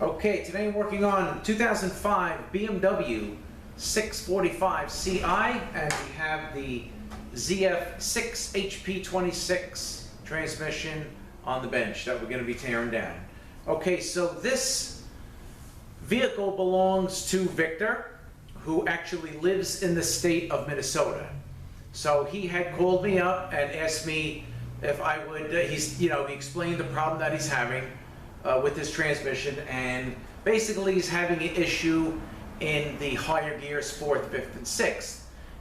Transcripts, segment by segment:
Okay, today I'm working on 2005 BMW 645 Ci, and we have the ZF6HP26 transmission on the bench that we're going to be tearing down. Okay, so this vehicle belongs to Victor, who actually lives in the state of Minnesota. So he had called me up and asked me if I would, he explained the problem that he's having with this transmission, and basically he's having an issue in the higher gears, 4th, 5th, and 6th.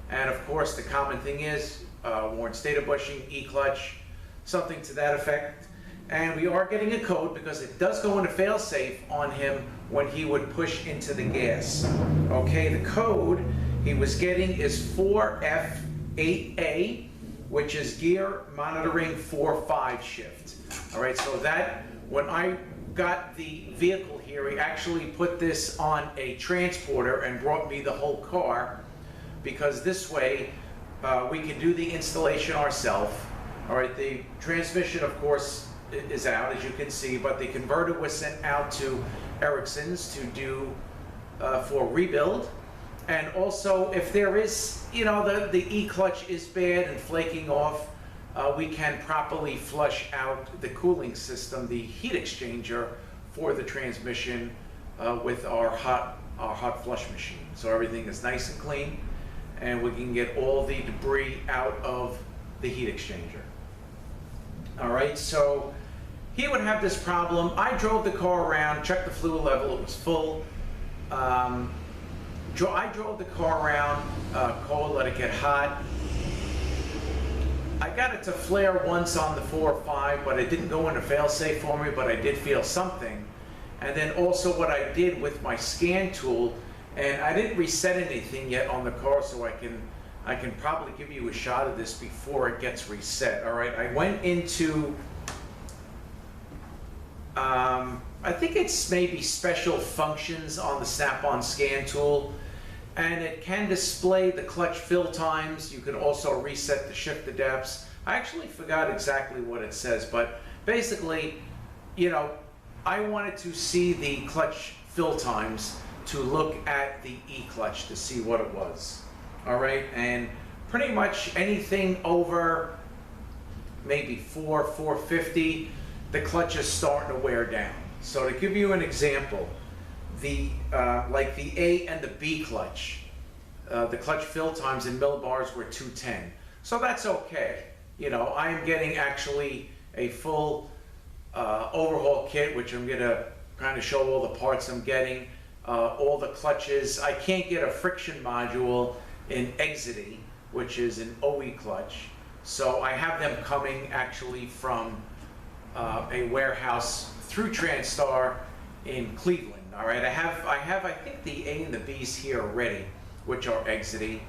And of course the common thing is worn stator bushing, E-clutch, something to that effect. And we are getting a code because it does go into fail-safe on him when he would push into the gas. Okay, the code he was getting is 4F8A, which is gear monitoring 4-5 shift. All right, so that, when I got the vehicle here, he actually put this on a transporter and brought me the whole car, because this way we can do the installation ourselves. All right, the transmission, of course, is out, as you can see, but the converter was sent out to Ericsson's to do for rebuild. And also, if there is, the E-clutch is bad and flaking off, we can properly flush out the cooling system, the heat exchanger for the transmission with our hot flush machine. So everything is nice and clean, and we can get all the debris out of the heat exchanger. All right, so he would have this problem. I drove the car around, checked the fluid level, it was full. I drove the car around, cold, let it get hot. I got it to flare once on the 4 or 5, but it didn't go into fail-safe for me, but I did feel something. And then also what I did with my scan tool, and I didn't reset anything yet on the car, so I can probably give you a shot of this before it gets reset. All right, I went into, I think it's maybe special functions on the Snap-on scan tool, and it can display the clutch fill times. You can also reset the shift adapts. I actually forgot exactly what it says, but basically, I wanted to see the clutch fill times to look at the E-clutch to see what it was. All right, and pretty much anything over maybe 450, the clutch is starting to wear down. So to give you an example, like the A and the B clutch, the clutch fill times in millibars were 210. So that's okay. I am getting actually a full overhaul kit, which I'm gonna kind of show all the parts I'm getting, all the clutches. I can't get a friction module in Exity, which is an OE clutch. So I have them coming actually from a warehouse through Transtar in Cleveland. All right, I have I think the A and the B's here already, which are Exity,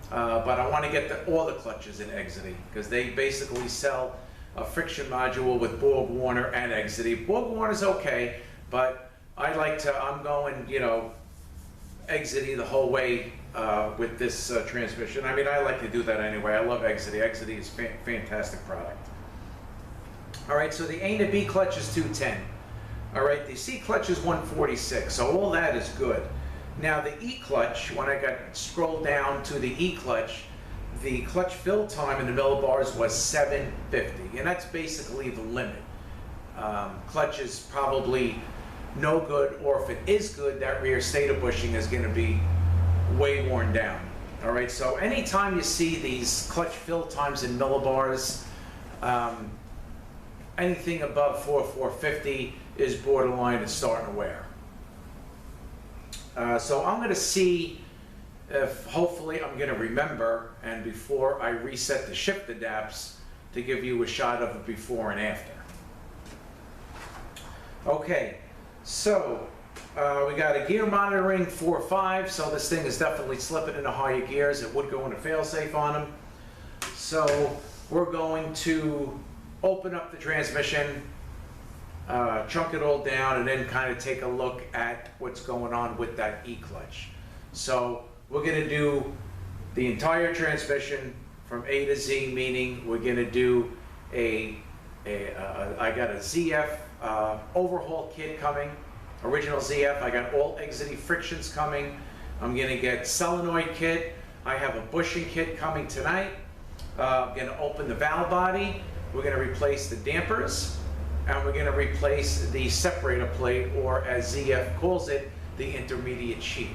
but I want to get all the clutches in Exity, because they basically sell a friction module with Borg Warner and Exity. Borg Warner's okay, but I'm going, Exity the whole way with this transmission. I mean, I like to do that anyway. I love Exity. Exity is a fantastic product. All right, so the A and the B clutch is 210. All right, the C clutch is 146, so all that is good. Now the E clutch, when I got scrolled down to the E clutch, the clutch fill time in the millibars was 750, and that's basically the limit. Clutch is probably no good, or if it is good, that rear stator bushing is going to be way worn down. All right, so anytime you see these clutch fill times in millibars, anything above 450 is borderline and starting to wear. So I'm going to see if hopefully I'm going to remember, and before I reset the shift adapts, to give you a shot of it before and after. Okay, so we got a gear monitoring 4-5, so this thing is definitely slipping into higher gears. It would go into fail-safe on them. So we're going to open up the transmission, chunk it all down, and then kind of take a look at what's going on with that E-clutch. So we're going to do the entire transmission from A to Z, meaning we're going to do I got a ZF overhaul kit coming. original ZF. I got all exiting frictions coming. I'm gonna get solenoid kit. I have a bushing kit coming tonight. I'm gonna open the valve body. We're gonna replace the dampers, and we're gonna replace the separator plate, or as ZF calls it, the intermediate sheet.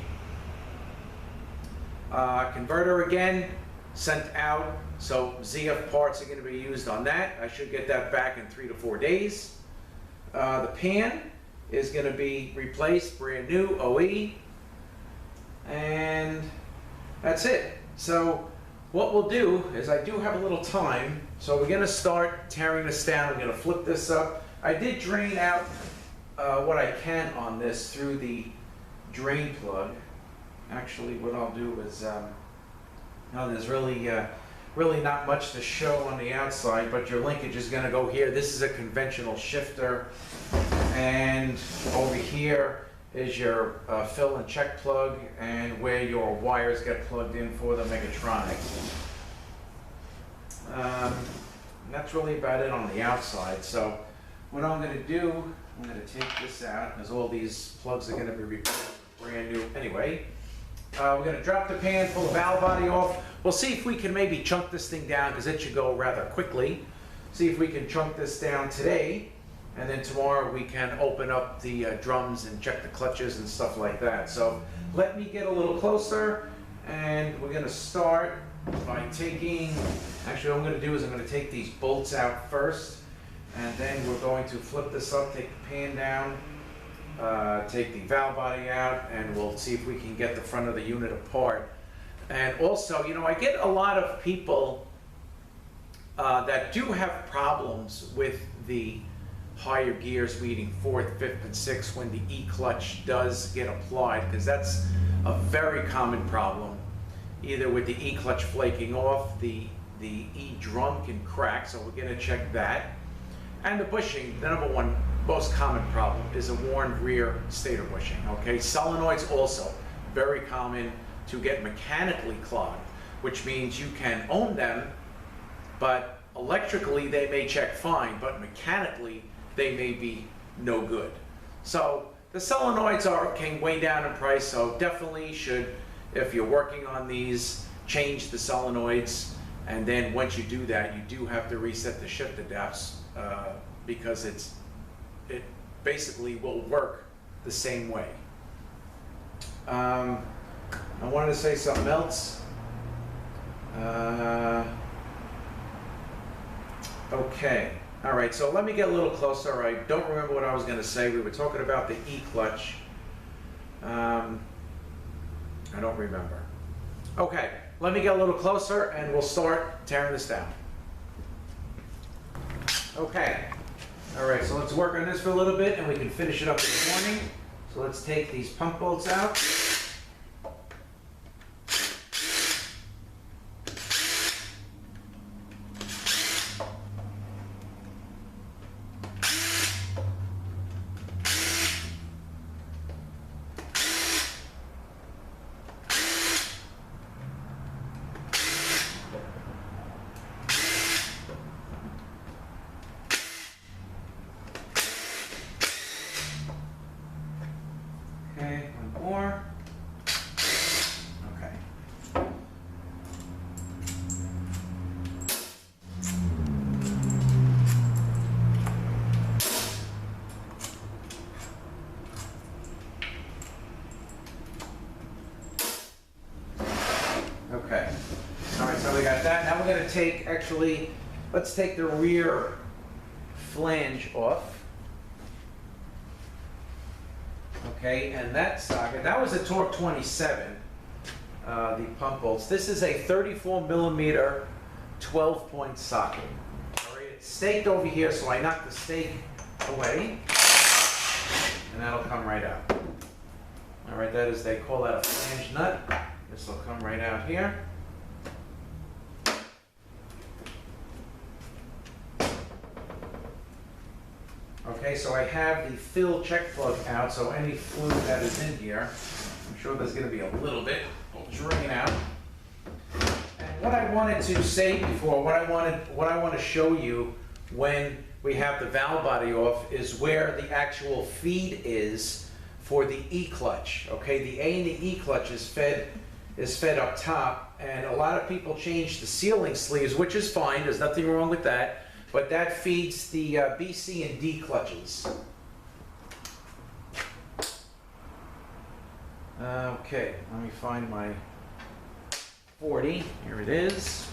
Converter again, sent out, so ZF parts are gonna be used on that. I should get that back in 3 to 4 days. The pan is gonna be replaced, brand new, OE, and that's it. So what we'll do is, I do have a little time, so we're gonna start tearing this down. We're gonna flip this up. I did drain out what I can on this through the drain plug. Actually, what I'll do is, there's really not much to show on the outside, but your linkage is gonna go here. This is a conventional shifter, and over here is your fill and check plug, and where your wires get plugged in for the Megatronics. That's really about it on the outside. So what I'm going to do, I'm going to take this out, because all these plugs are going to be replaced brand new anyway. We're going to drop the pan, pull the valve body off. We'll see if we can maybe chunk this thing down, because it should go rather quickly. See if we can chunk this down today, and then tomorrow we can open up the drums and check the clutches and stuff like that. So let me get a little closer, and we're going to start by taking, actually what I'm going to do is I'm going to take these bolts out first, and then we're going to flip this up, take the pan down, take the valve body out, and we'll see if we can get the front of the unit apart. And also, you know, I get a lot of people that do have problems with the higher gears leading 4th, 5th, and 6th when the E-clutch does get applied, because that's a very common problem, either with the E-clutch flaking off, the E-drum can crack, so we're going to check that. And the bushing, the number one most common problem is a worn rear stator bushing, okay? Solenoids also, very common to get mechanically clogged, which means you can own them, but electrically they may check fine, but mechanically they may be no good. So the solenoids came way down in price, so definitely should, if you're working on these, change the solenoids. And then once you do that, you do have to reset the shift adapts, because it basically will work the same way. I wanted to say something else. Okay, all right, so let me get a little closer. I don't remember what I was going to say. We were talking about the E-clutch. I don't remember. Okay, let me get a little closer and we'll start tearing this down. Okay, all right, so let's work on this for a little bit and we can finish it up in the morning. So let's take these pump bolts out. Okay, one more. Okay. Okay. All right, so we got that. Now we're going to take, actually, let's take the rear flange off. Okay, and that socket, that was a Torque 27, the pump bolts. This is a 34 millimeter 12-point socket. All right, it's staked over here, so I knock the stake away, and that'll come right out. All right, that is, they call that a flange nut. This will come right out here. Okay, so I have the fill check plug out, so any fluid that is in here, I'm sure there's going to be a little bit, will drain out. And what I wanted to say before, what I want to show you when we have the valve body off is where the actual feed is for the E clutch. Okay, the A and the E clutch is fed up top, and a lot of people change the sealing sleeves, which is fine. There's nothing wrong with that, but that feeds the B, C, and D clutches. Okay, let me find my 40. Here it is.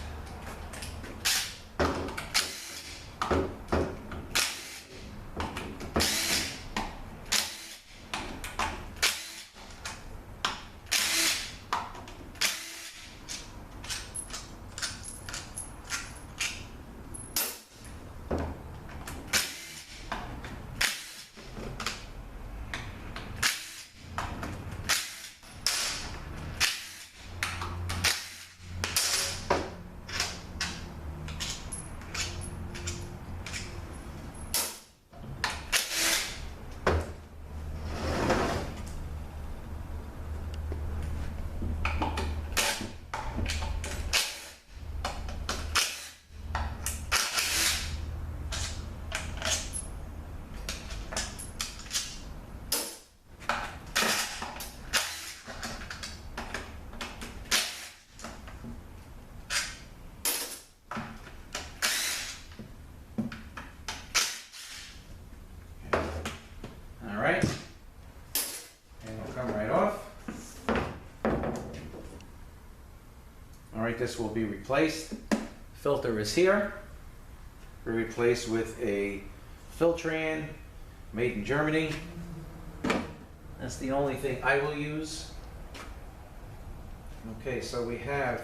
This will be replaced. Filter is here. We replace with a Filtran made in Germany. That's the only thing I will use. Okay, so we have,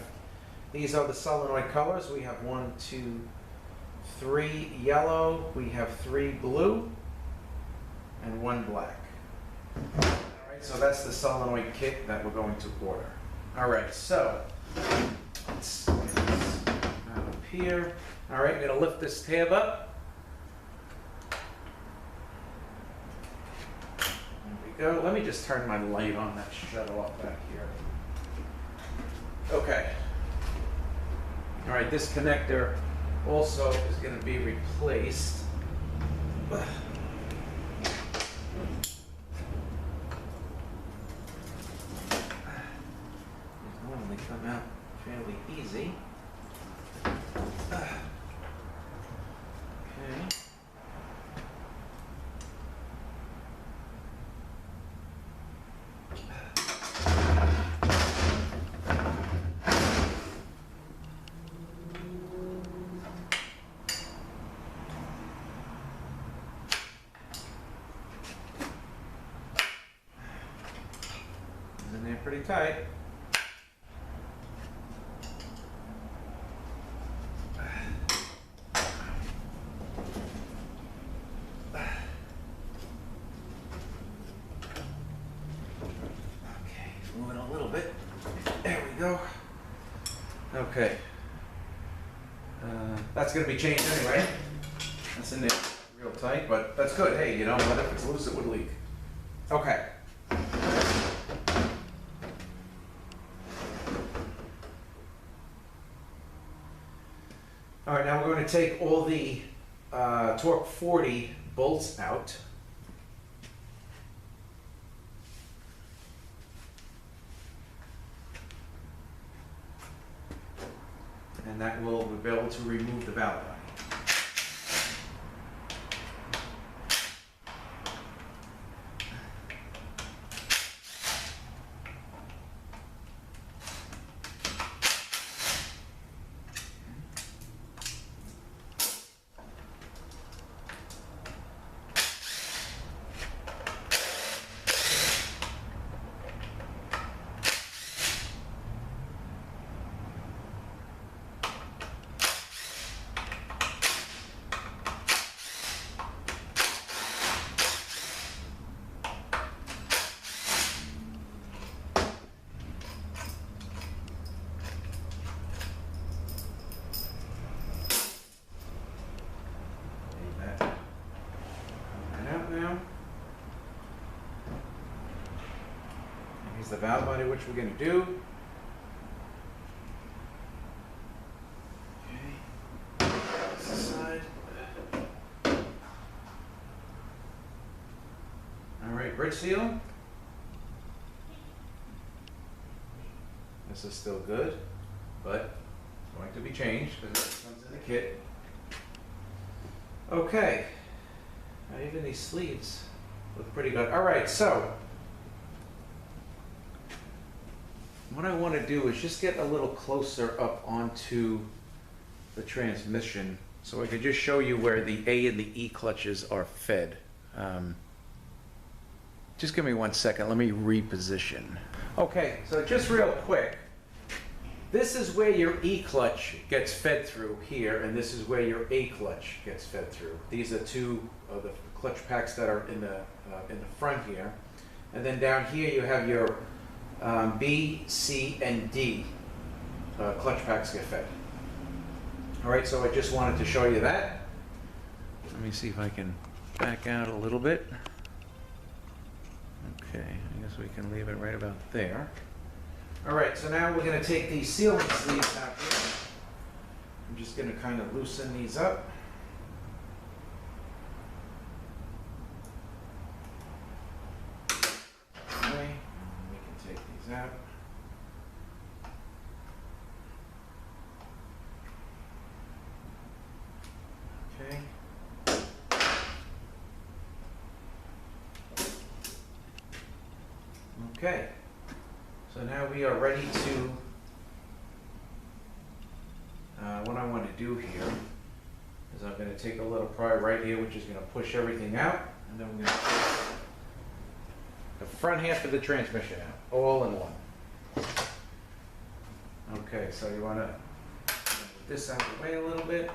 these are the solenoid colors. We have 1, 2, 3 yellow, we have 3 blue, and 1 black. All right, so that's the solenoid kit that we're going to order. All right, so let's get this out up here. All right, I'm going to lift this tab up. There we go. Let me just turn my light on. That should shut off back here. Okay. All right, this connector also is going to be replaced. They come out fairly easy. Okay. And they're pretty tight. Okay, that's going to be changed anyway. That's in there real tight, but that's good. Hey, you know what? If it's loose, it would leak. Okay. All right, now we're going to take all the Torque 40 bolts out. And that will be able to remove the valve body. The valve body, which we're going to do. Okay. This side. All right, bridge seal. This is still good, but it's going to be changed because it comes in the kit. Okay, now even these sleeves look pretty good. All right, so what I want to do is just get a little closer up onto the transmission so I could just show you where the A and the E clutches are fed. Just give me 1 second, let me reposition. Okay, so just real quick, this is where your E clutch gets fed through here, and this is where your A clutch gets fed through. These are two of the clutch packs that are in the front here. And then down here you have your B, C, and D clutch packs get fed. All right, so I just wanted to show you that. Let me see if I can back out a little bit. Okay, I guess we can leave it right about there. All right, so now we're going to take these sealing sleeves out here. I'm just going to kind of loosen these up. Okay, we can take these out. Okay. Okay, so now we are ready to, what I want to do here is I'm going to take a little pry right here, which is going to push everything out, and then we're going to take the front half of the transmission out, all in one. Okay, so you want to move this out of the way a little bit.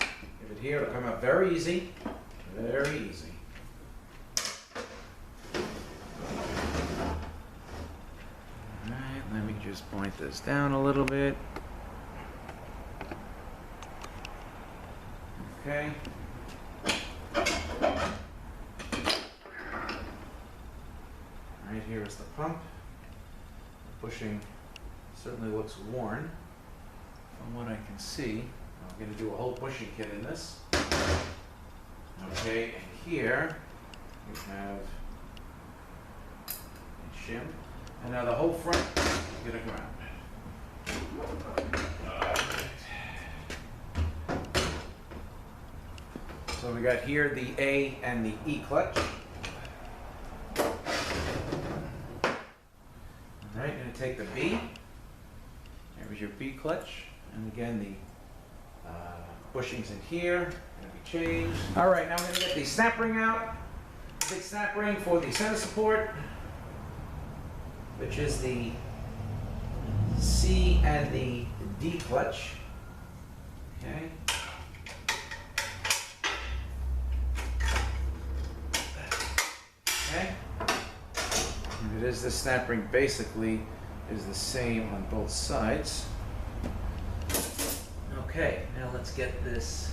Give it here, it'll come out very easy, very easy. Let me just point this down a little bit. Okay. Right here is the pump. The bushing certainly looks worn from what I can see. I'm going to do a whole bushing kit in this. Okay, and here we have a shim. And now the whole front is going to come out. So we got here the A and the E clutch. All right, going to take the B. There's your B clutch. And again, the bushings in here going to be changed. All right, now we're going to get the snap ring out. Big snap ring for the center support, which is the C and the D clutch. Okay. Okay. And it is the snap ring basically is the same on both sides. Okay, now let's get this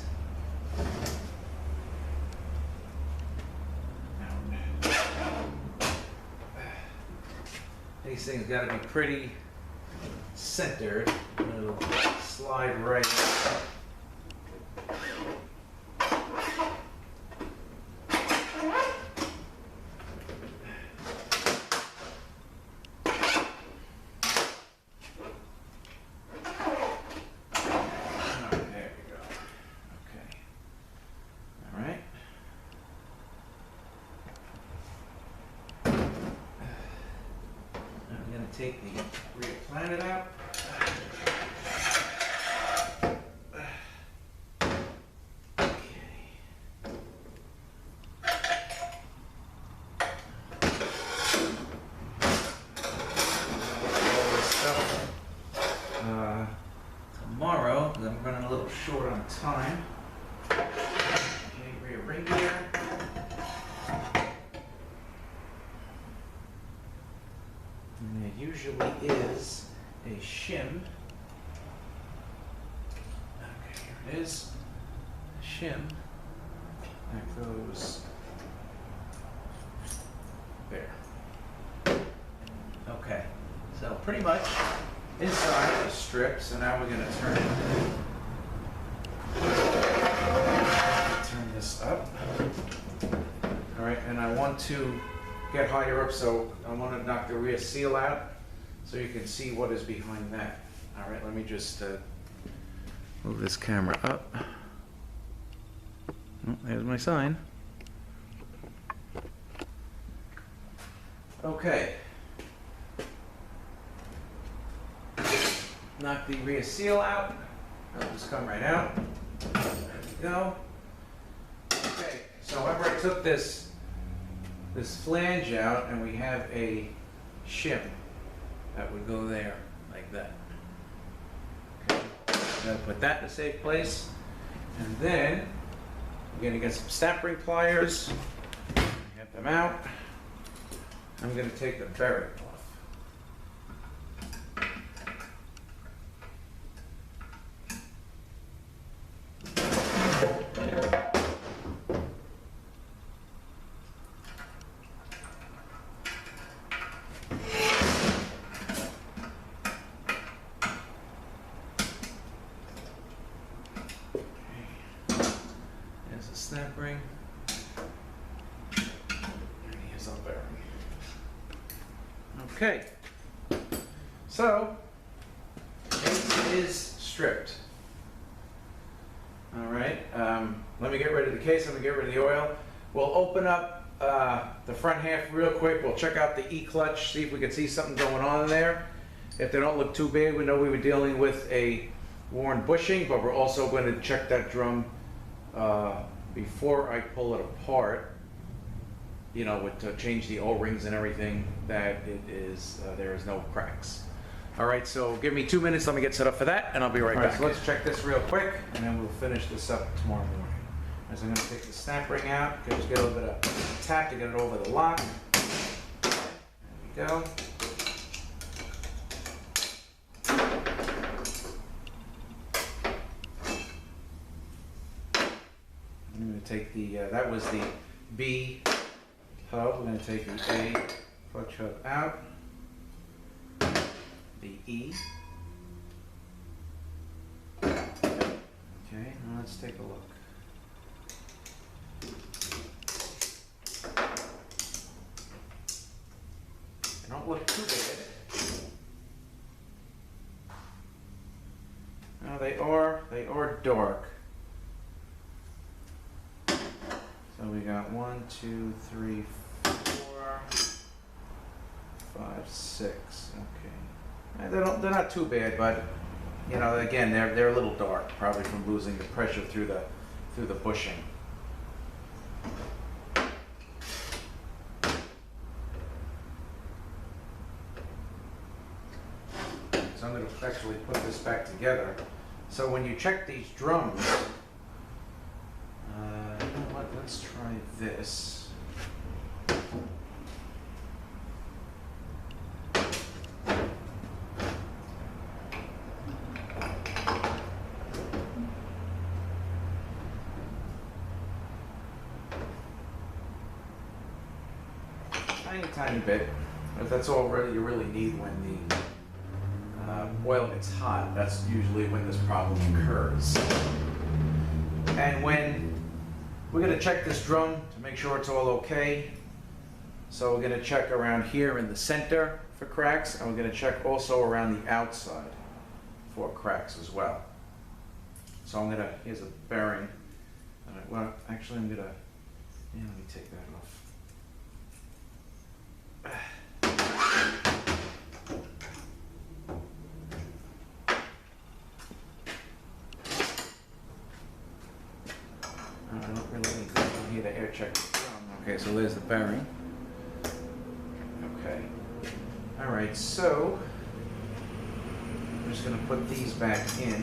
These things got to be pretty centered. It'll slide right out. Take the rear planet out. Okay. All this stuff tomorrow, because I'm running a little short on time. Okay, rear ring gear. And there usually is a shim. Okay, here it is. A shim. That goes there. Okay, so pretty much inside the strip. So now we're going to turn this up. All right, and I want to get higher up, so I want to knock the rear seal out. so you can see what is behind that. All right, let me just move this camera up. Oh, there's my sign. Okay. Knock the rear seal out. That'll just come right out. There we go. Okay, so however I took this flange out, and we have a shim that would go there like that. Okay, I'll put that in a safe place, and then we're going to get some snap ring pliers. Get them out. I'm going to take the bearing off. Snap ring. And here's our bearing. Okay. So, case is stripped. All right. Let me get rid of the case. Let me get rid of the oil. We'll open up the front half real quick. We'll check out the E-clutch, see if we can see something going on in there. If they don't look too bad, we know we were dealing with a worn bushing, but we're also going to check that drum before I pull it apart, you know, to change the O-rings and everything, that it is, there is no cracks. All right, so give me 2 minutes, let me get set up for that, and I'll be right back. So let's check this real quick, and then we'll finish this up tomorrow morning. As I'm gonna take the snap ring out, just get a little bit of tap to get it over the lock. There we go. I'm going to take the, that was the B hub. We're going to take the A clutch hub out, the E. Okay, now let's take a look. They don't look too bad. No, they are dark. So we got 1, 2, 3, 4, 5, 6. Okay, they're not too bad, but you know, again, they're a little dark, probably from losing the pressure through the bushing. So I'm going to actually put this back together. So when you check these drums. Let's try this. Tiny bit, but that's all you really need when the oil gets hot. That's usually when this problem occurs. And when we're going to check this drum to make sure it's all okay. So we're going to check around here in the center for cracks, and we're going to check also around the outside for cracks as well. So I'm going to, here's a bearing. Well, actually I'm going to, let me take that off. I don't really need to air check the drum. Okay, so there's the bearing. Okay. All right, so I'm just going to put these back in.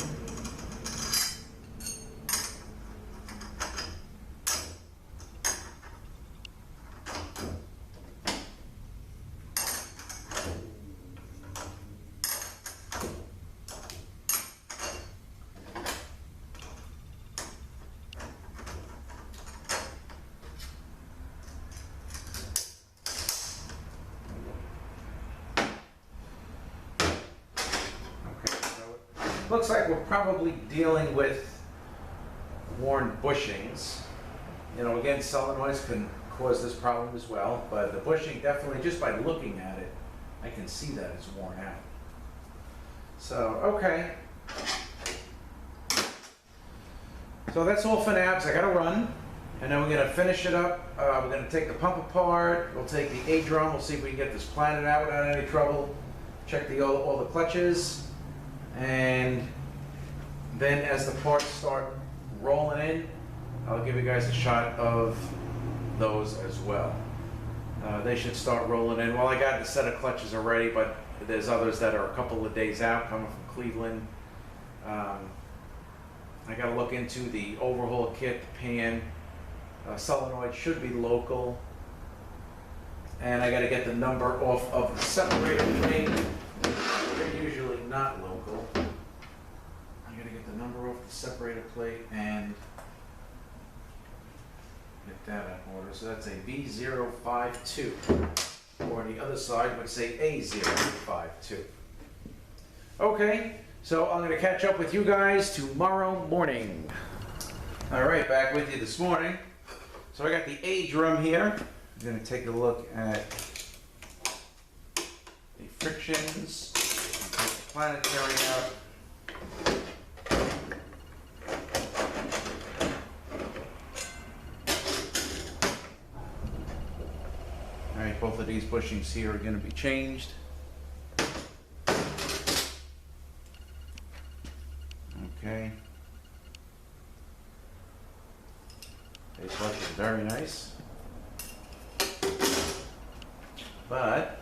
Looks like we're probably dealing with worn bushings. You know, again, solenoids can cause this problem as well, but the bushing definitely, just by looking at it, I can see that it's worn out. So, okay. So that's all for nabs. I gotta run. And then we're gonna finish it up. We're gonna take the pump apart. We'll take the A drum. We'll see if we can get this planted out without any trouble. Check all the clutches. And then as the parts start rolling in, I'll give you guys a shot of those as well. They should start rolling in. Well, I got a set of clutches already, but there's others that are a couple of days out coming from Cleveland. I got to look into the overhaul kit, the pan. Solenoid should be local. And I got to get the number off of the separator plate. They're usually not local. I got to get the number off the separator plate and get that in order. So that's a V052. Or the other side would say A052. Okay, so I'm going to catch up with you guys tomorrow morning. All right, back with you this morning. So I got the A drum here. I'm going to take a look at the frictions. Take the planetary out. All right, both of these bushings here are going to be changed. Okay. This clutch is very nice. But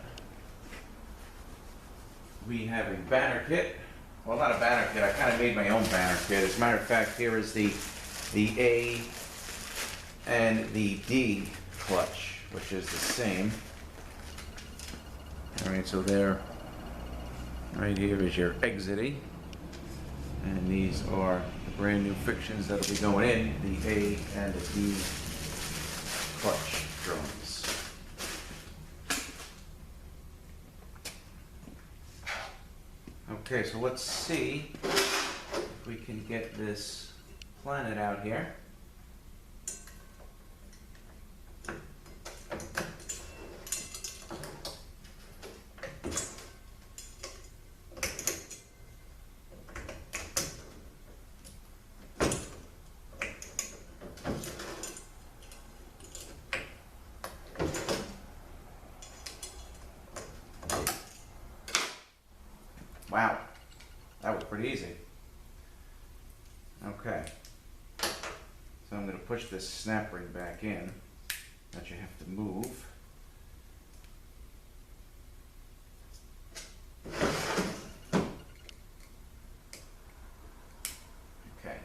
we have a banner kit. Well, not a banner kit. I kind of made my own banner kit. As a matter of fact, here is the A and the D clutch, which is the same. All right, so there, right here is your exity. And these are the brand new frictions that will be going in, the A and the D clutch drums. Okay, so let's see if we can get this planted out here. Wow, that was pretty easy. Okay, so I'm going to push this snap ring back in that you have to move. Okay.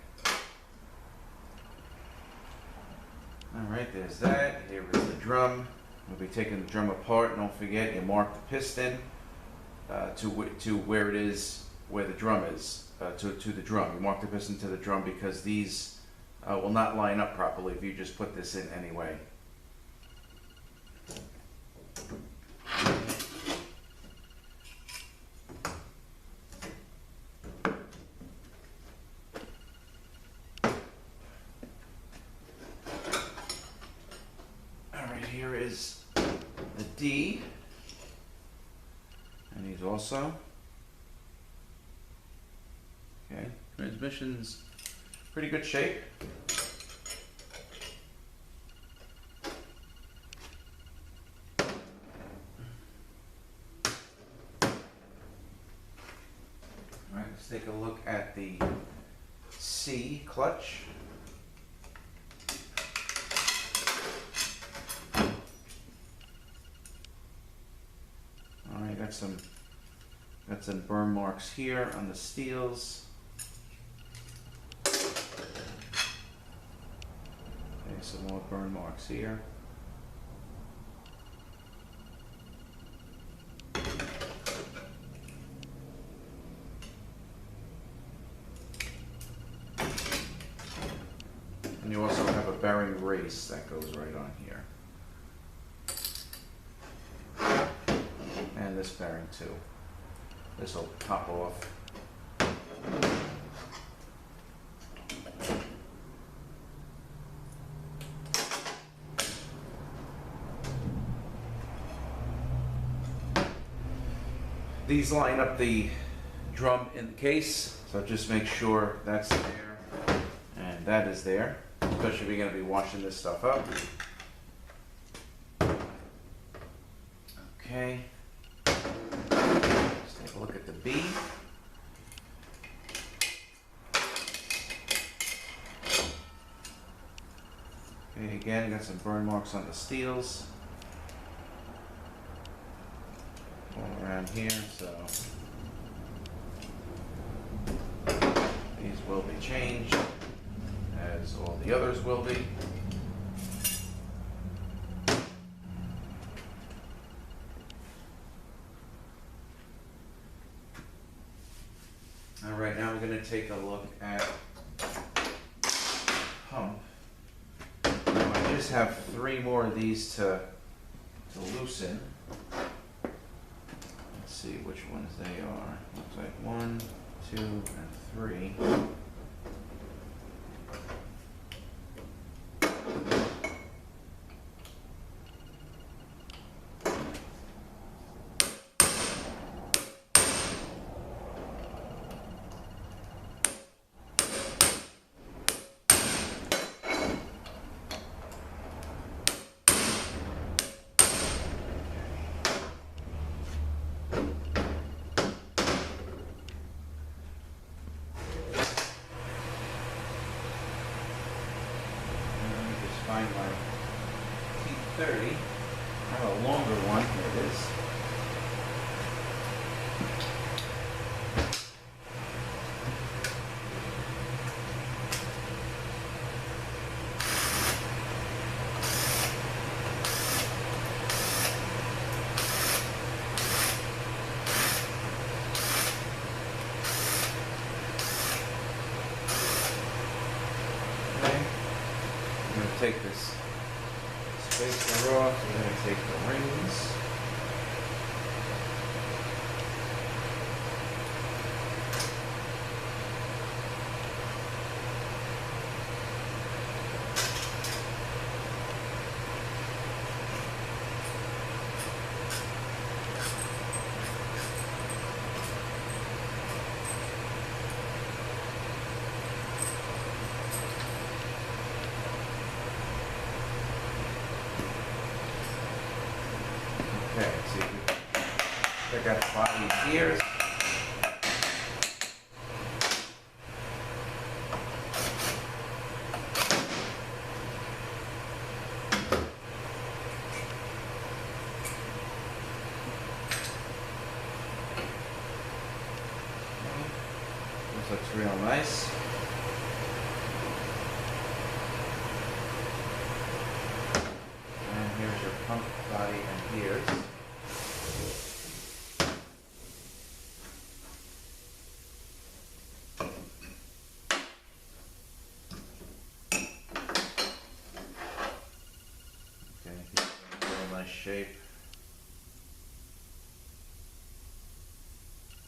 All right, there's that. Here is the drum. We'll be taking the drum apart. Don't forget, you mark the piston. To where it is, where the drum is, to the drum. You mark the piston to the drum because these will not line up properly if you just put this in anyway. All right, here is the D. And these also. Okay, transmission's pretty good shape. All right, let's take a look at the C clutch. All right, got some burn marks here on the steels. Okay, some more burn marks here. And you also have a bearing race that goes right on here. And this bearing too. This will pop off. These line up the drum in the case, so just make sure that's there and that is there, especially if you're going to be washing this stuff up. Okay, let's take a look at the B. Okay, again, got some burn marks on the steels all around here, so these will be changed, as all the others will be. All right, now we're going to take a look at pump. Now I just have 3 more of these to loosen. Let's see which ones they are. Looks like 1, 2, and 3. Find my T30. I have a longer one. Here it is. Take this spacer off. We're going to take the rings. Okay, so you can check out the body here. This looks real nice. And here's your pump body and gears. Shape.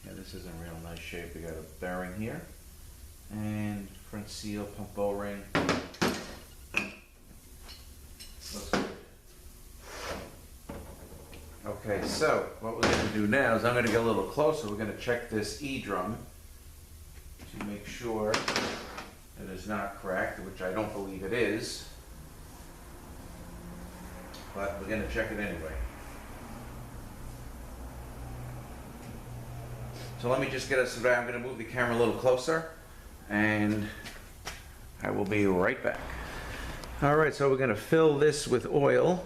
Yeah, this is in real nice shape. We got a bearing here and front seal, pump O-ring. Looks good. Okay, so what we're going to do now is I'm going to get a little closer. We're going to check this E-drum to make sure it is not cracked, which I don't believe it is. But we're going to check it anyway. So let me just get us, I'm going to move the camera a little closer and I will be right back. Alright, so we're going to fill this with oil.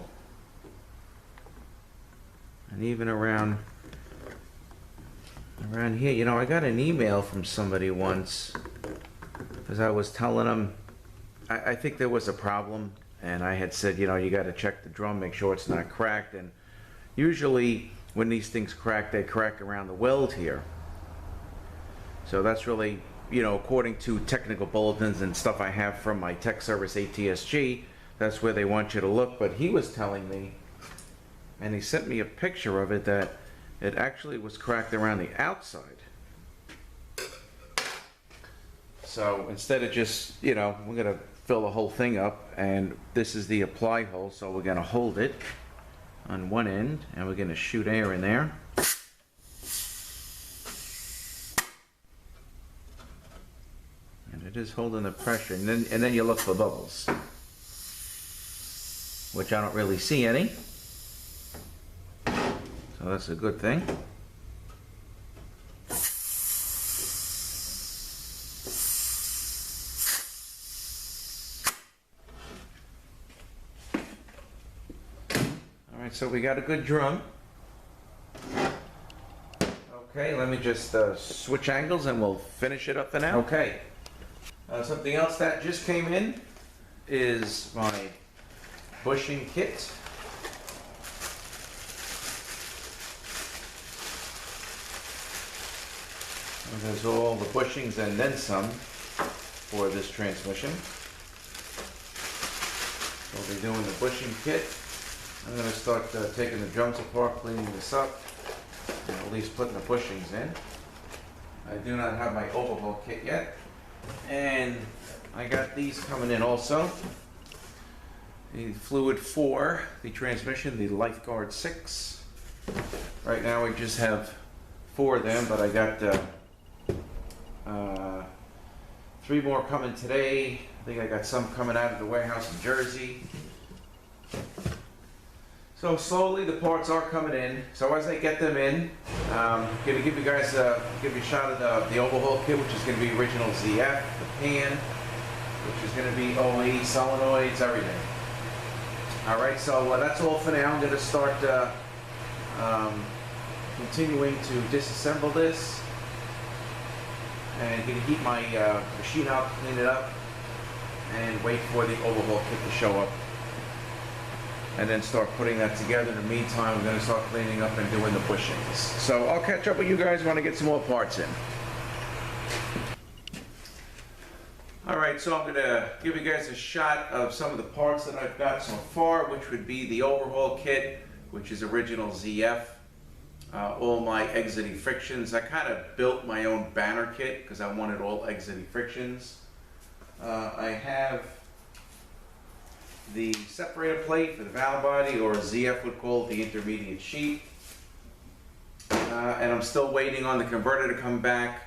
And even around here, you know, I got an email from somebody once because I was telling them, I think there was a problem. And I had said, you know, you got to check the drum, make sure it's not cracked. And usually when these things crack, they crack around the weld here. So that's really, you know, according to technical bulletins and stuff I have from my tech service ATSG, that's where they want you to look. But he was telling me, and he sent me a picture of it, that it actually was cracked around the outside. So instead of just, you know, we're going to fill the whole thing up, and this is the apply hole, so we're going to hold it on one end and we're going to shoot air in there. It is holding the pressure, and then you look for bubbles, which I don't really see any. So that's a good thing. All right, so we got a good drum. Okay, let me just switch angles and we'll finish it up for now. Okay. Something else that just came in is my bushing kit. And there's all the bushings and then some for this transmission. We'll be doing the bushing kit. I'm going to start taking the drums apart, cleaning this up, and at least putting the bushings in. I do not have my overhaul kit yet. And I got these coming in also. The fluid for the transmission, the Lifeguard 6. Right now we just have 4 of them, but I got 3 more coming today. I think I got some coming out of the warehouse in Jersey. So slowly the parts are coming in. So as I get them in, I'm going to give you guys give you a shot of the overhaul kit, which is going to be original ZF, the pan, which is going to be OE, solenoids, everything. All right, so that's all for now. I'm going to start continuing to disassemble this, and going to heat my machine up, clean it up, and wait for the overhaul kit to show up. And then start putting that together. In the meantime, we're going to start cleaning up and doing the bushings. So I'll catch up with you guys when I get some more parts in. All right, so I'm going to give you guys a shot of some of the parts that I've got so far, which would be the overhaul kit, which is original ZF. All my exiting frictions. I kind of built my own banner kit because I wanted all exiting frictions. I have the separator plate for the valve body, or ZF would call it the intermediate sheet. And I'm still waiting on the converter to come back,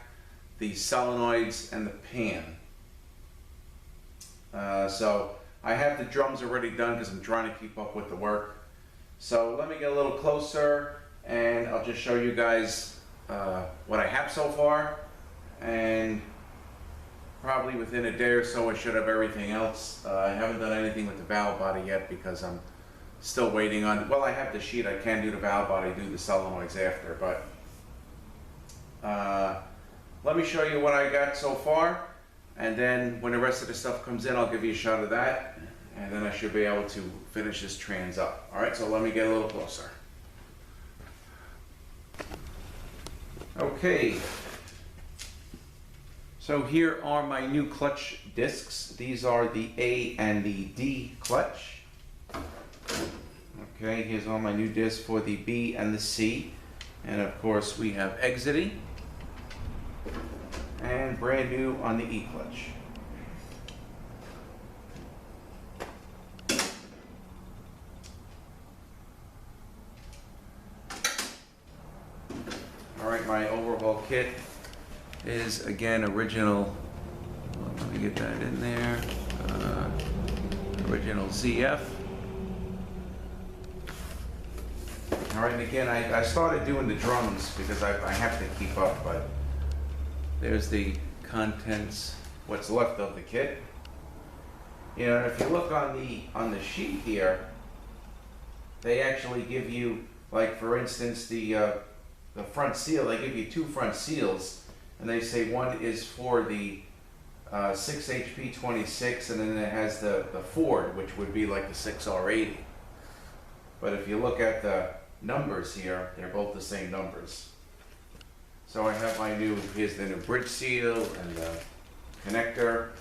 the solenoids, and the pan. So I have the drums already done because I'm trying to keep up with the work. So let me get a little closer and I'll just show you guys what I have so far. And probably within a day or so I should have everything else. I haven't done anything with the valve body yet because I'm still waiting on, well, I have the sheet, I can do the valve body, do the solenoids after, but let me show you what I got so far, and then when the rest of the stuff comes in, I'll give you a shot of that, and then I should be able to finish this trans up. All right, so let me get a little closer. Okay. So here are my new clutch discs. These are the A and the D clutch. Okay, here's all my new discs for the B and the C. And of course we have exiting. And brand new on the E clutch. All right, my overhaul kit is again original. Let me get that in there. Original ZF. All right, and again, I started doing the drums because I have to keep up, but there's the contents, what's left of the kit. You know, if you look on the sheet here, they actually give you, like for instance, the front seal. They give you 2 front seals. And they say one is for the 6HP26, and then it has the Ford, which would be like the 6R80. But if you look at the numbers here, they're both the same numbers. So I have my new, here's the new bridge seal and the connector.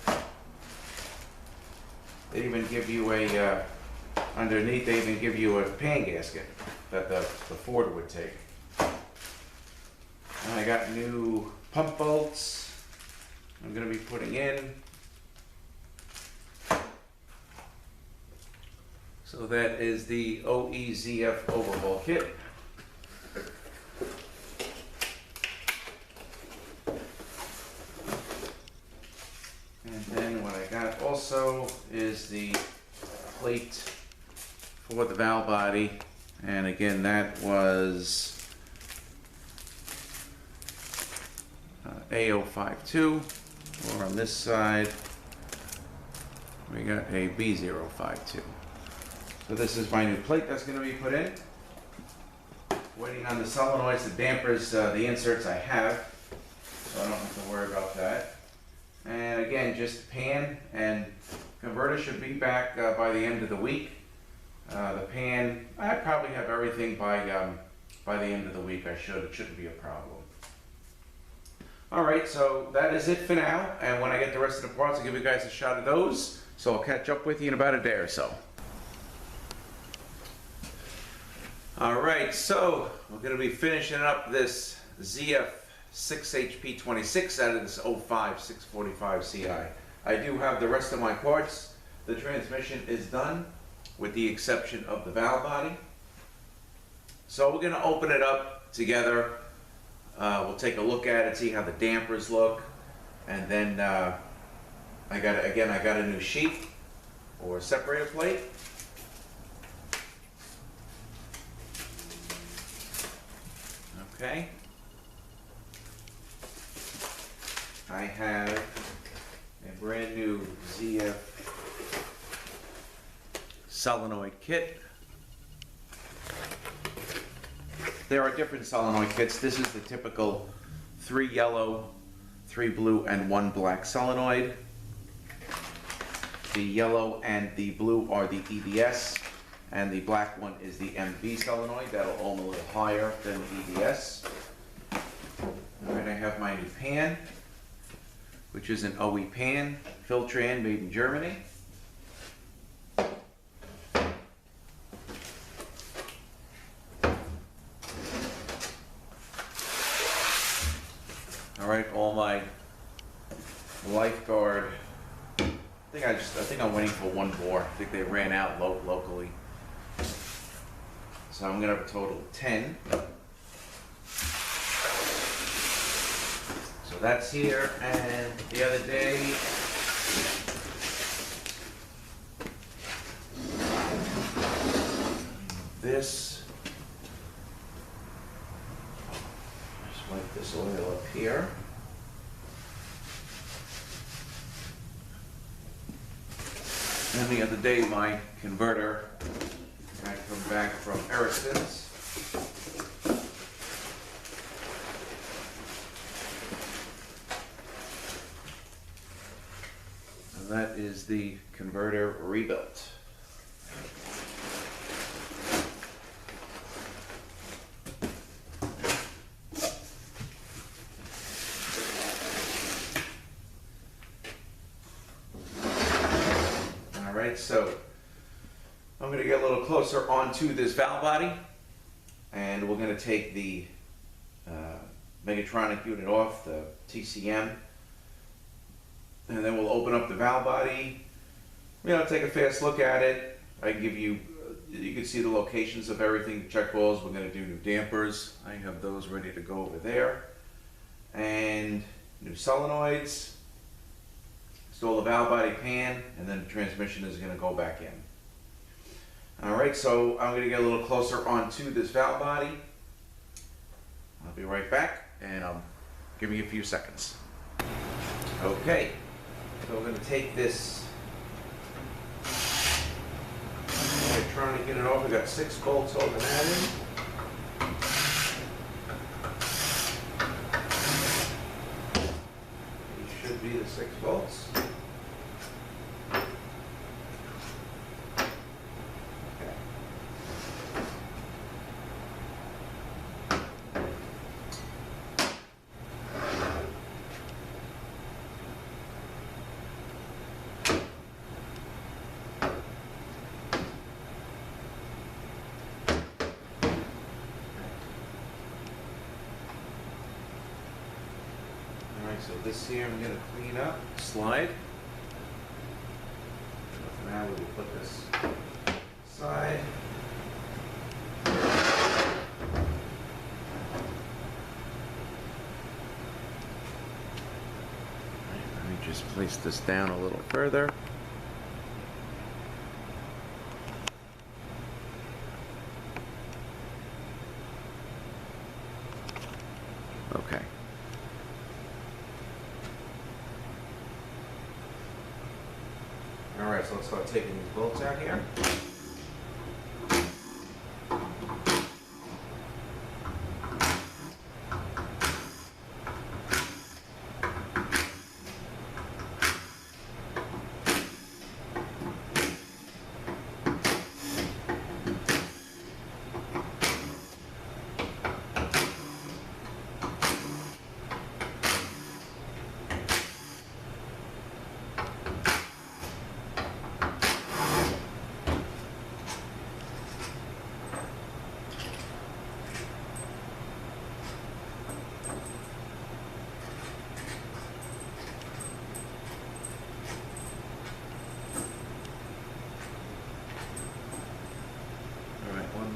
They even give you a, underneath they even give you a pan gasket that the Ford would take. And I got new pump bolts I'm going to be putting in. So that is the OEZF overhaul kit. also is the plate for the valve body, and again that was A052, or on this side we got a B052. So this is my new plate that's going to be put in. Waiting on the solenoids, the dampers, the inserts I have, so I don't have to worry about that. And again, just pan and converter should be back by the end of the week. The pan, I probably have everything by the end of the week. It shouldn't be a problem. Alright, so that is it for now, and when I get the rest of the parts, I'll give you guys a shot of those. So I'll catch up with you in about a day or so. Alright, so we're going to be finishing up this ZF6HP26 out of this 05645 CI. I do have the rest of my parts. The transmission is done, with the exception of the valve body. So we're going to open it up together. We'll take a look at it, see how the dampers look, and then I got a new sheath or separator plate. Okay. I have a brand new ZF solenoid kit. There are different solenoid kits. This is the typical 3 yellow, 3 blue, and 1 black solenoid. The yellow and the blue are the EBS, and the black one is the MV solenoid. That'll ohm a little higher than the EBS. Alright, I have my new pan, which is an OE pan, Filtran, made in Germany. Alright, all my lifeguard. I think I'm waiting for one more. I think they ran out locally. So I'm gonna have a total of 10. So that's here, and the other day this, just wipe this oil up here. And the other day my converter had come back from Ericsson's. And that is the converter rebuilt. Alright, so I'm going to get a little closer onto this valve body, and we're going to take the Megatronic unit off, the TCM, and then we'll open up the valve body, take a fast look at it. I give you, you can see the locations of everything, the check balls. We're going to do new dampers. I have those ready to go over there, and new solenoids, install the valve body pan, and then the transmission is going to go back in. Alright, so I'm going to get a little closer onto this valve body. I'll be right back, and I'll give you a few seconds. Okay, so we're going to take this electronic unit off. We've got 6 bolts holding that in. These should be the 6 bolts. So this here I'm going to clean up, slide. So for now we will put this aside. Let me just place this down a little further. Okay. All right, so let's start taking these bolts out here.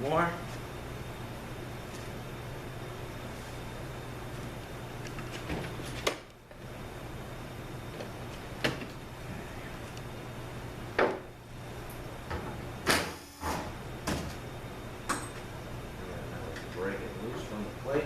More. Break it loose from the plate.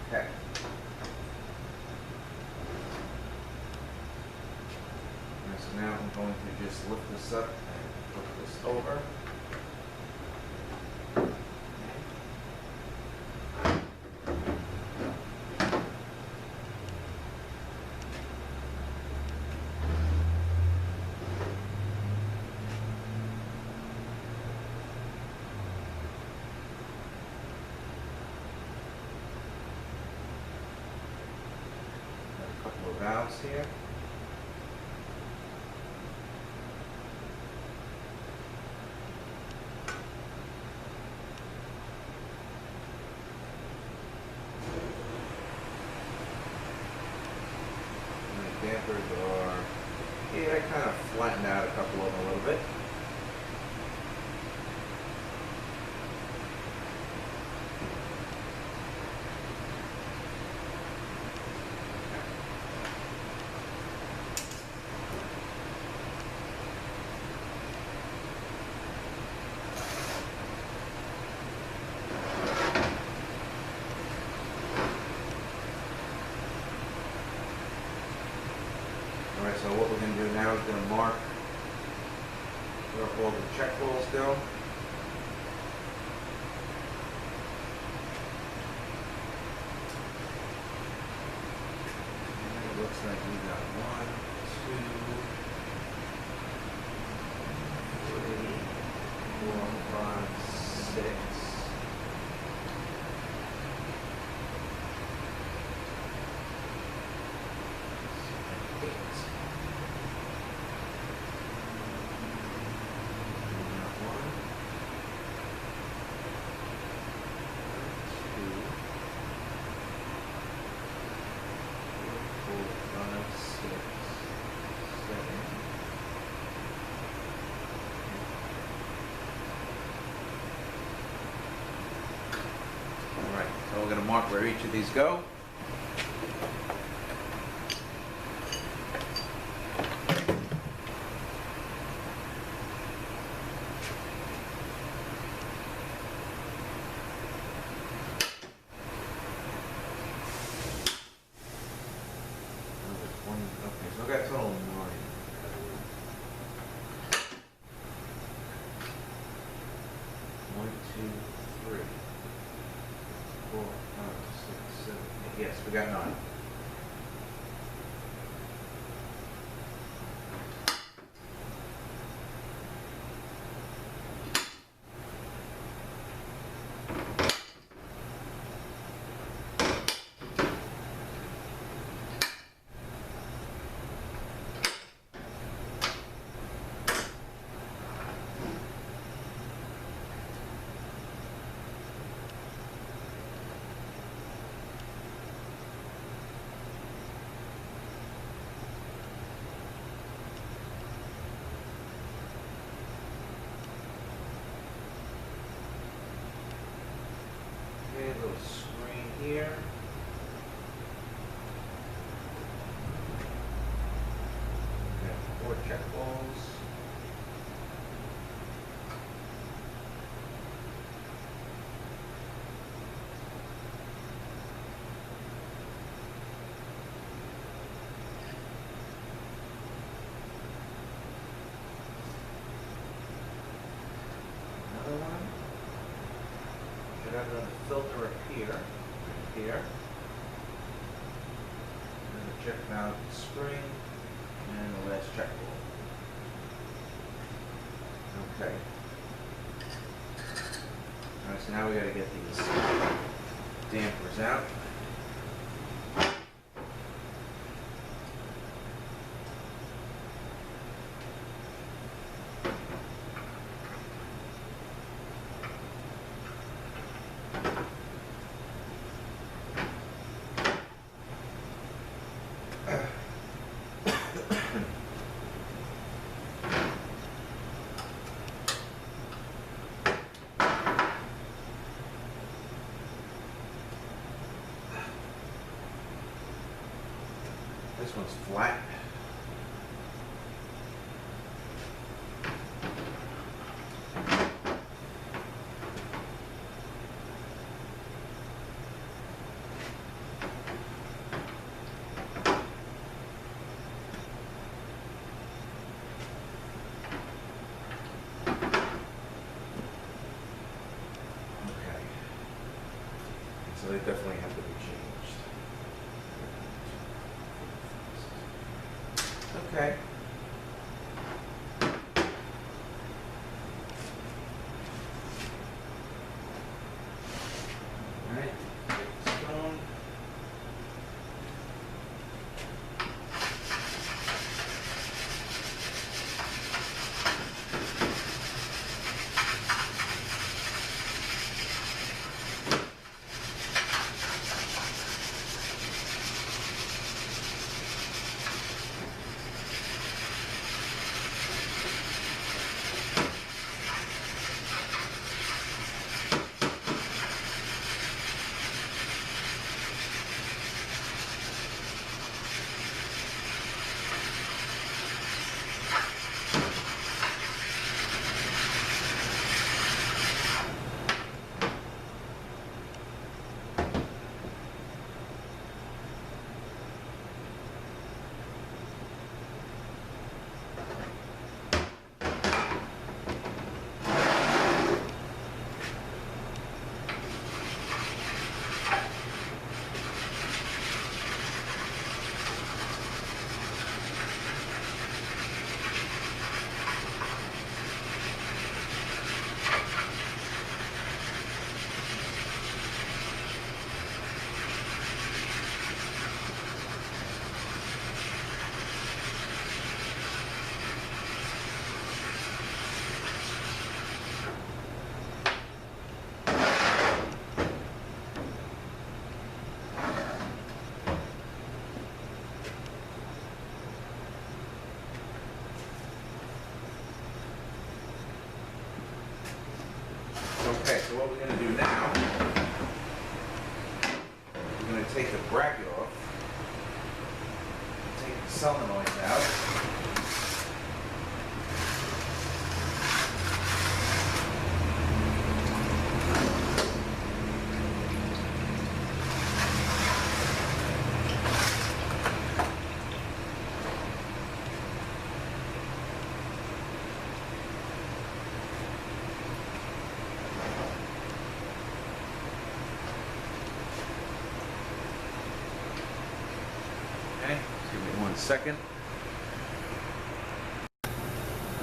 Okay. And so now I'm going to just lift this up and flip this over. Valves here. And the dampers are, yeah, I kind of flattened out a couple of them a little bit. Alright, so what we're going to do now is going to mark where all the check holes go. And it looks like we got 1, 2, 3, 4, 5, 6. So we're going to mark where each of these go. Okay, so I've got a total of 9. 1, 2, 3, 4, 5, 6, 7, 8. Yes, we got 9. 4 check balls. Another one. Should have another filter up here. Right here. And the check valve spring. And the last check ball. Okay. Alright, so now we gotta get these dampers out. This one's flat. Okay. So they definitely have to be changed. Okay. All right. Take the stone. Okay, so what we're going to do now, we're going to take the bracket off, take the solenoids out. Okay, just give me 1 second.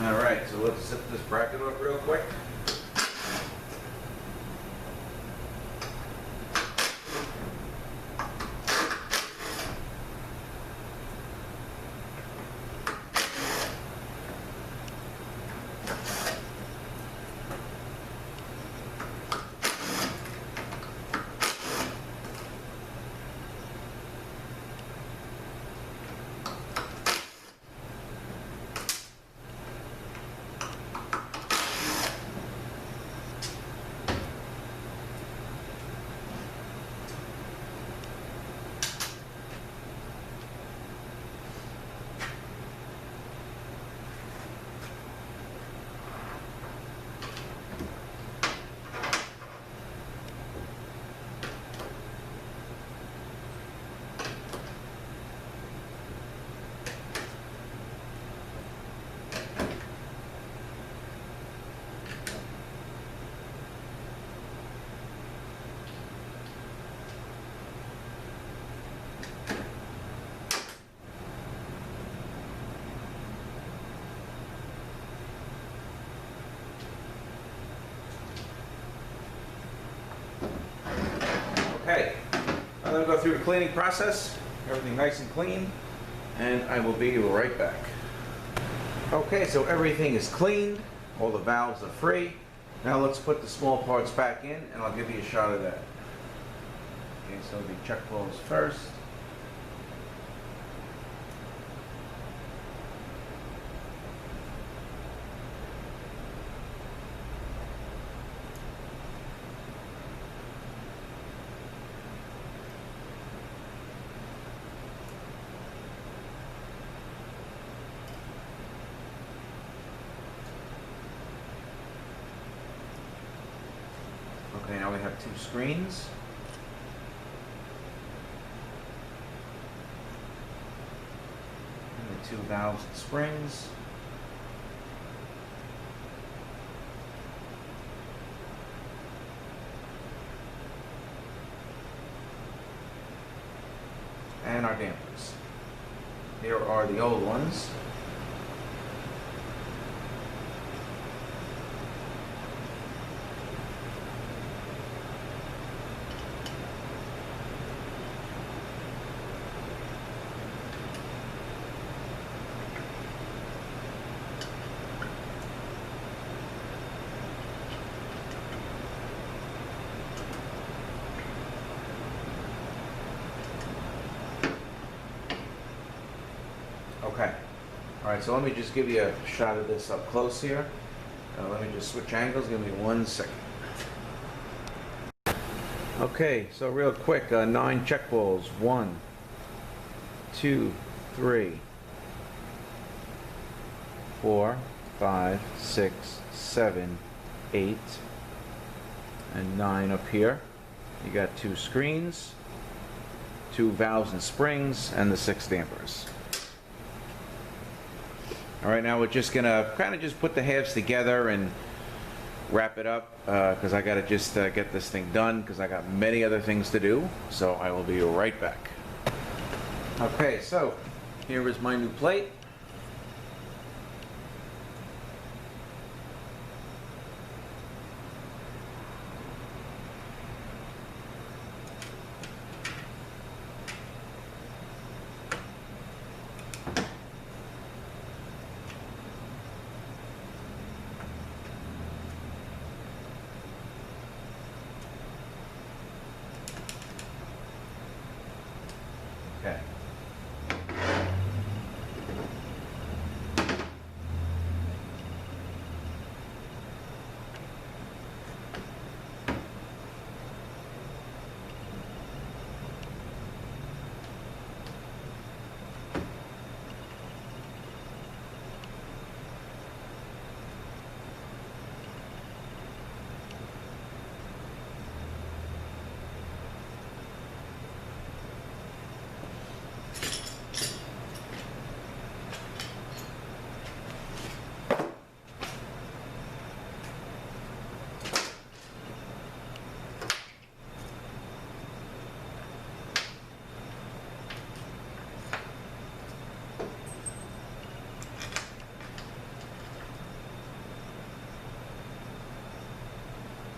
All right, so let's zip this bracket off real quick. go through the cleaning process, everything nice and clean, and I will be right back. Okay, so everything is cleaned, all the valves are free. Now let's put the small parts back in, and I'll give you a shot of that. Okay, so the check valves first. Okay, now we have two screens. And the two valves and springs. And our dampers. Here are the old ones. Okay. Alright, so let me just give you a shot of this up close here. Let me just switch angles. Give me 1 second. Okay, so real quick, 9 check balls. 1, 2, 3, 4, 5, 6, 7, 8, and 9 up here. You got 2 screens, 2 valves and springs, and the 6 dampers. Alright, now we're just gonna kind of just put the halves together and wrap it up because I gotta just get this thing done because I got many other things to do. So I will be right back. Okay, so here is my new plate. Okay.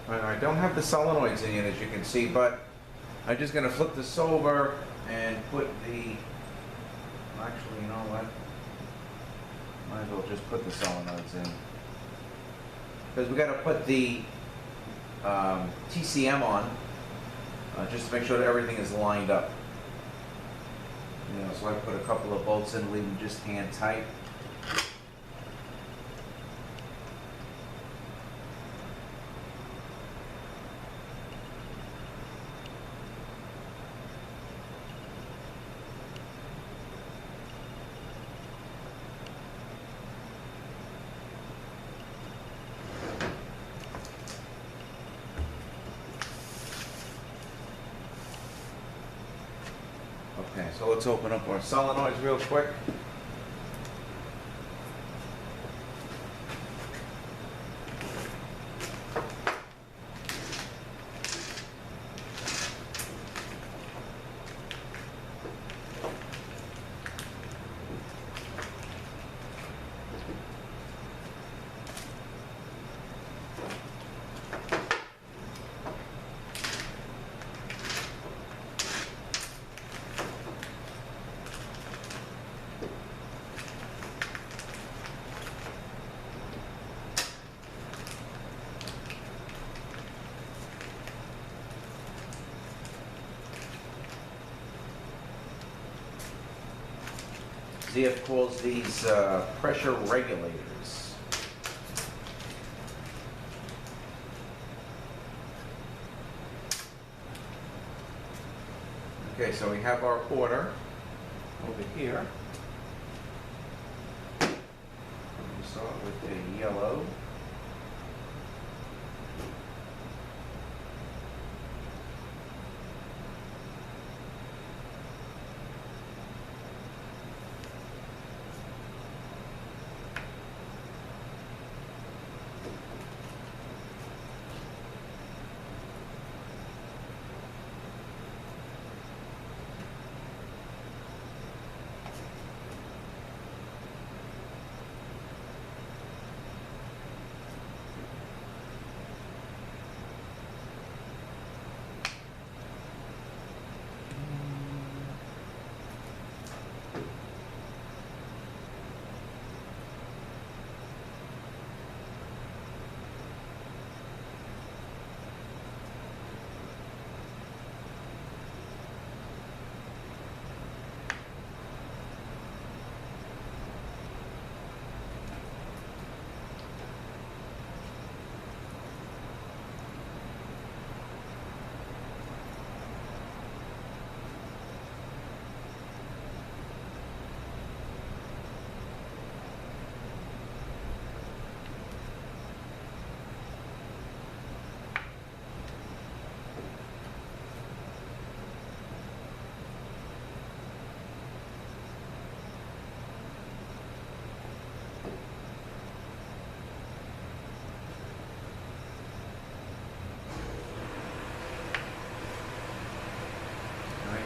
I don't have the solenoids in yet, as you can see, but I'm just going to flip this over and put the, actually, you know what, might as well just put the solenoids in, because we got to put the TCM on, just to make sure that everything is lined up. You know, so I put a couple of bolts in, leave them just hand tight. Okay, so let's open up our solenoids real quick. ZF calls these pressure regulators. Okay, so we have our order over here. We start with the yellow.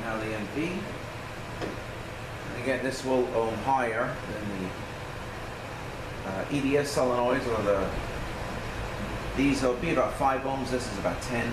Now the NP. And again, this will ohm higher than the EDS solenoids, or these will be about 5 ohms. This is about 10.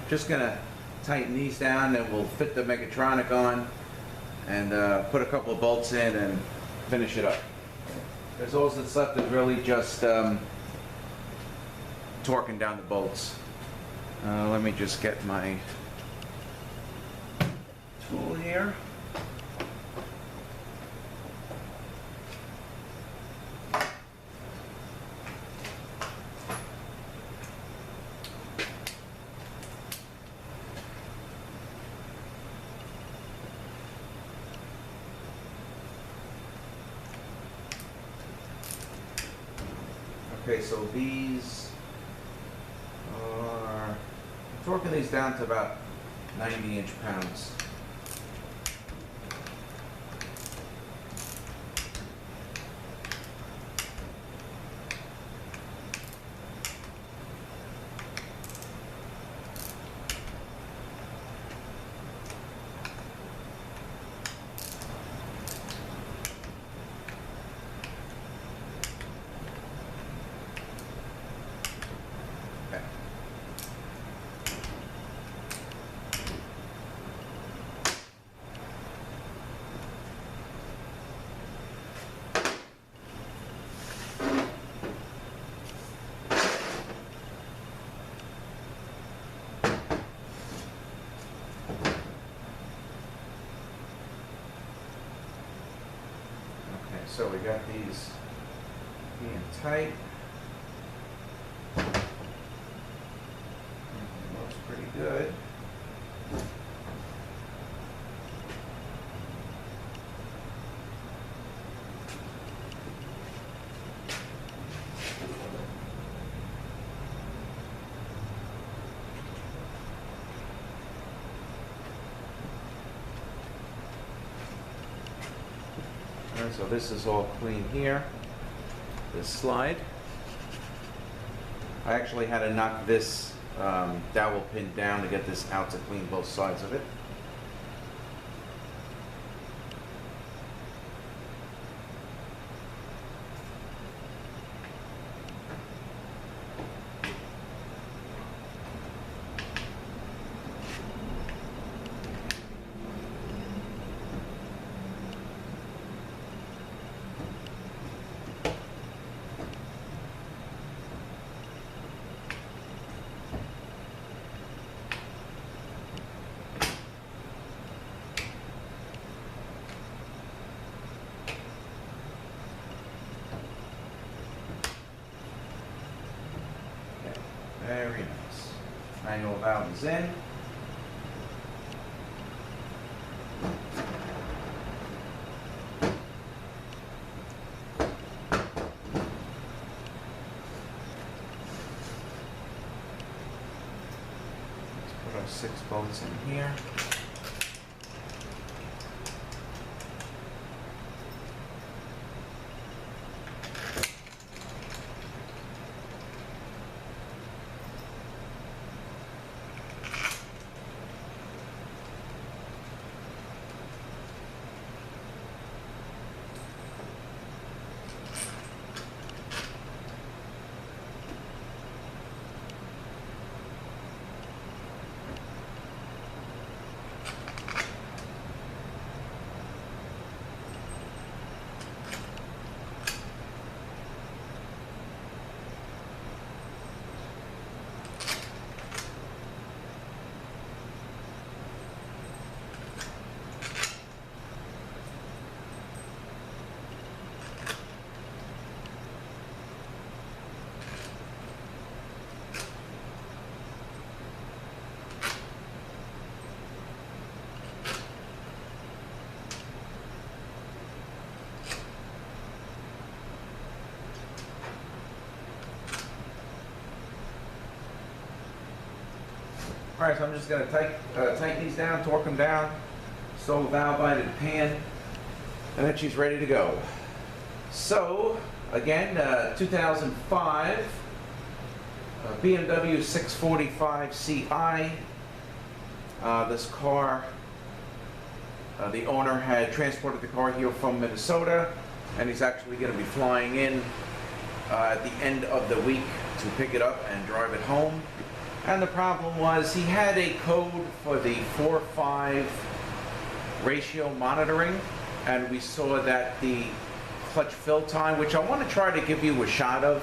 Just gonna tighten these down, then we'll fit the Mechatronic on and put a couple of bolts in and finish it up. There's all that's left is really just torquing down the bolts. Let me just get my tool here. Okay, so these are, I'm torquing these down to about 90 inch-pounds. So we got these being tight. Looks pretty good. Alright, so this is all clean here. This slide. I actually had to knock this dowel pin down to get this out to clean both sides of it. Very nice. Manual valve is in. Let's put our 6 bolts in here. Alright, so I'm just going to tighten these down, torque them down, sew the valve by the pan, and then she's ready to go. So, again, 2005 BMW 645 Ci. This car, the owner had transported the car here from Minnesota, and he's actually going to be flying in at the end of the week to pick it up and drive it home. And the problem was he had a code for the 4-5 ratio monitoring, and we saw that the clutch fill time, which I want to try to give you a shot of,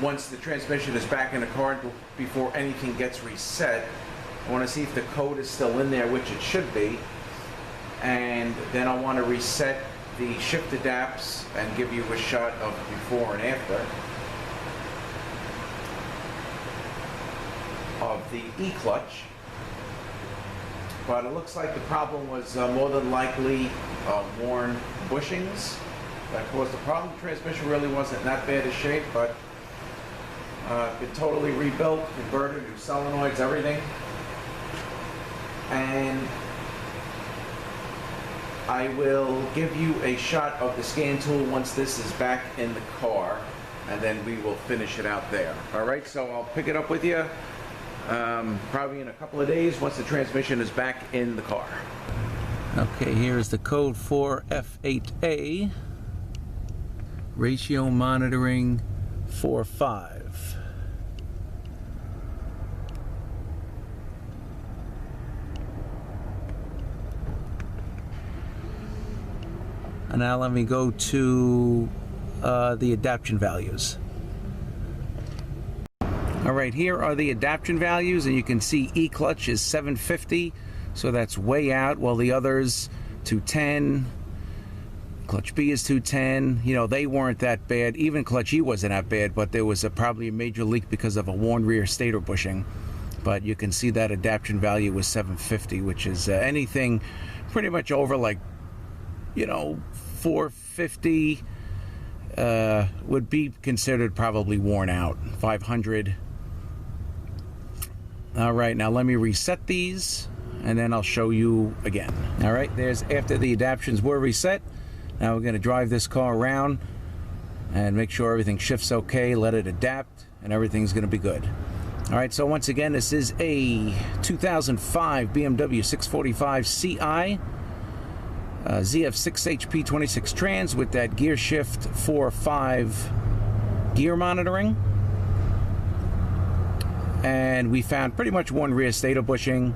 once the transmission is back in the car before anything gets reset. I want to see if the code is still in there, which it should be, and then I want to reset the shift adapts and give you a shot of before and after of the E-clutch. But it looks like the problem was more than likely worn bushings that caused the problem. The transmission really wasn't in that bad a shape, but been totally rebuilt, converted, new solenoids, everything. And I will give you a shot of the scan tool once this is back in the car, and then we will finish it out there. All right, so I'll pick it up with you probably in a couple of days once the transmission is back in the car. Okay, here's the code for F8A, ratio monitoring 4-5. And now let me go to the adaption values. All right, here are the adaption values, and you can see E-clutch is 750, So that's way out, while the others 210. Clutch B is 210. You know, they weren't that bad. Even clutch E wasn't that bad, but there was probably a major leak because of a worn rear stator bushing. But you can see that adaption value was 750, which is anything pretty much over, like, you know, 450 would be considered probably worn out. 500. All right, now let me reset these, and then I'll show you again. All right, there's after the adaptions were reset. Now we're going to drive this car around and make sure everything shifts okay, let it adapt, and everything's going to be good. All right, so once again, this is a 2005 BMW 645 Ci ZF6HP26 trans with that gear shift 4/5 gear monitoring. And we found pretty much one rear stator bushing.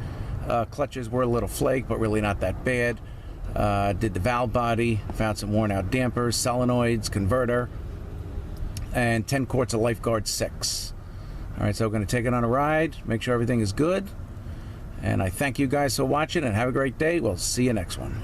Clutches were a little flake, but really not that bad. Did the valve body, found some worn out dampers, solenoids, converter, and 10 quarts of Lifeguard 6. All right, so we're going to take it on a ride, make sure everything is good. And I thank you guys for watching, and have a great day. We'll see you next one.